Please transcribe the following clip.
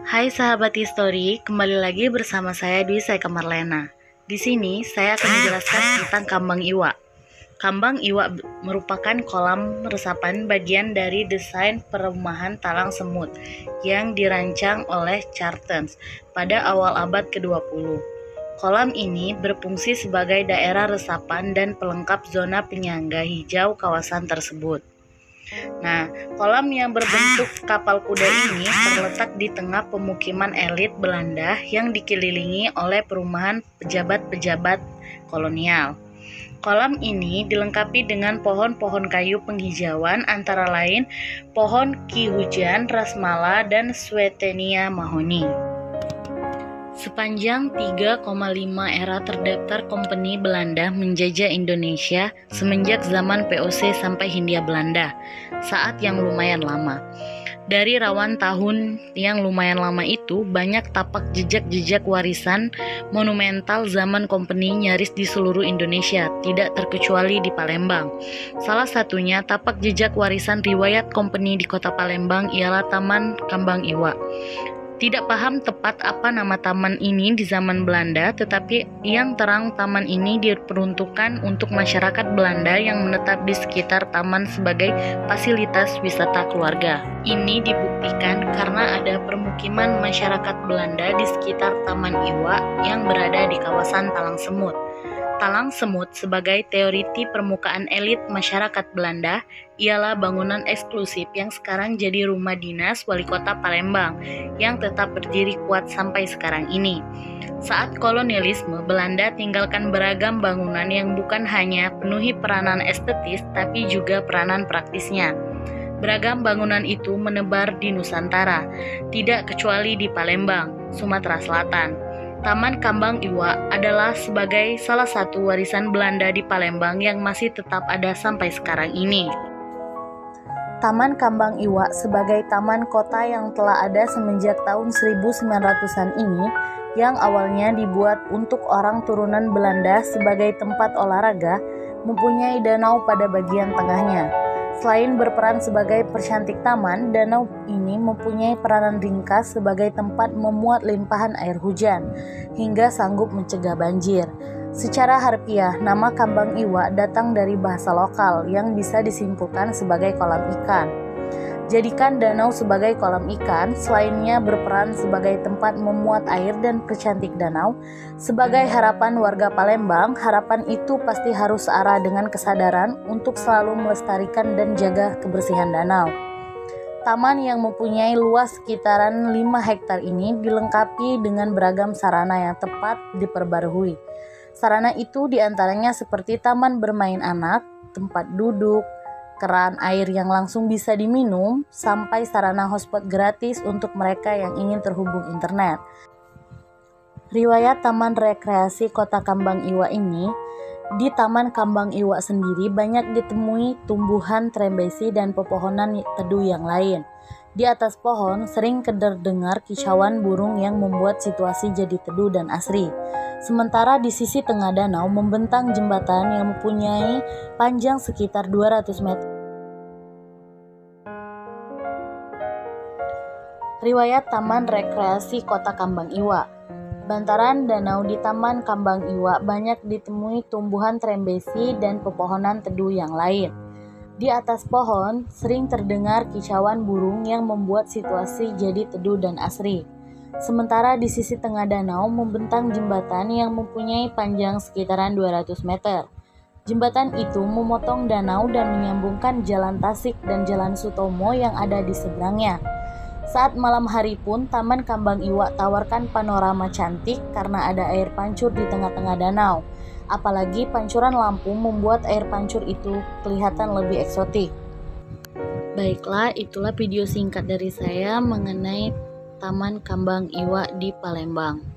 Hai sahabat histori, kembali lagi bersama saya Dwi Saika Marlena. Di sini saya akan menjelaskan tentang Kambang Iwa. Kambang Iwa merupakan kolam resapan bagian dari desain perumahan Talang Semut yang dirancang oleh Chartens pada awal abad ke-20. Kolam ini berfungsi sebagai daerah resapan dan pelengkap zona penyangga hijau kawasan tersebut. Nah, kolam yang berbentuk kapal kuda ini terletak di tengah pemukiman elit Belanda yang dikelilingi oleh perumahan pejabat-pejabat kolonial. Kolam ini dilengkapi dengan pohon-pohon kayu penghijauan antara lain pohon ki hujan, rasmala, dan Swietenia mahoni. Sepanjang 3,5 era terdaftar kompeni Belanda menjajah Indonesia semenjak zaman VOC sampai Hindia Belanda, saat yang lumayan lama. Dari rawan tahun yang lumayan lama itu, banyak tapak jejak-jejak warisan monumental zaman kompeni nyaris di seluruh Indonesia, tidak terkecuali di Palembang. Salah satunya tapak jejak warisan riwayat kompeni di kota Palembang ialah Taman Kambang Iwa. Tidak paham tepat apa nama taman ini di zaman Belanda, tetapi yang terang taman ini diperuntukkan untuk masyarakat Belanda yang menetap di sekitar taman sebagai fasilitas wisata keluarga. Ini dibuktikan karena ada permukiman masyarakat Belanda di sekitar Taman Iwa yang berada di kawasan Talang Semut. Talang Semut sebagai teoriti permukaan elit masyarakat Belanda ialah bangunan eksklusif yang sekarang jadi rumah dinas wali kota Palembang yang tetap berdiri kuat sampai sekarang ini. Saat kolonialisme, Belanda tinggalkan beragam bangunan yang bukan hanya penuhi peranan estetis tapi juga peranan praktisnya. Beragam bangunan itu menebar di Nusantara, tidak kecuali di Palembang, Sumatera Selatan. Taman Kambang Iwa adalah sebagai salah satu warisan Belanda di Palembang yang masih tetap ada sampai sekarang ini. Taman Kambang Iwa sebagai taman kota yang telah ada semenjak tahun 1900-an ini, yang awalnya dibuat untuk orang turunan Belanda sebagai tempat olahraga, mempunyai danau pada bagian tengahnya. Selain berperan sebagai percantik taman, danau ini mempunyai peranan ringkas sebagai tempat memuat limpahan air hujan, hingga sanggup mencegah banjir. Secara harfiah, nama Kambang Iwa datang dari bahasa lokal yang bisa disimpulkan sebagai kolam ikan. Jadikan danau sebagai kolam ikan, selainnya berperan sebagai tempat memuat air dan percantik danau. Sebagai harapan warga Palembang, harapan itu pasti harus searah dengan kesadaran untuk selalu melestarikan dan jaga kebersihan danau. Taman yang mempunyai luas sekitaran 5 hektar ini dilengkapi dengan beragam sarana yang tepat diperbarui. Sarana itu diantaranya seperti taman bermain anak, tempat duduk, keran air yang langsung bisa diminum, sampai sarana hotspot gratis untuk mereka yang ingin terhubung internet. Riwayat Taman Rekreasi Kota Kambang Iwa ini, di Taman Kambang Iwa sendiri banyak ditemui tumbuhan trembesi dan pepohonan teduh yang lain. Di atas pohon sering terdengar kicauan burung yang membuat situasi jadi teduh dan asri. Sementara di sisi tengah danau membentang jembatan yang mempunyai panjang sekitar 200 meter. Riwayat Taman Rekreasi Kota Kambang Iwa. Bantaran danau di Taman Kambang Iwa banyak ditemui tumbuhan trembesi dan pepohonan teduh yang lain. Di atas pohon sering terdengar kicauan burung yang membuat situasi jadi teduh dan asri. Sementara di sisi tengah danau membentang jembatan yang mempunyai panjang sekitaran 200 meter. Jembatan itu memotong danau dan menyambungkan Jalan Tasik dan Jalan Sutomo yang ada di seberangnya. Saat malam hari pun Taman Kambang Iwa tawarkan panorama cantik karena ada air pancur di tengah-tengah danau. Apalagi pancuran lampu membuat air pancur itu kelihatan lebih eksotik. Baiklah, itulah video singkat dari saya mengenai Taman Kambang Iwa di Palembang.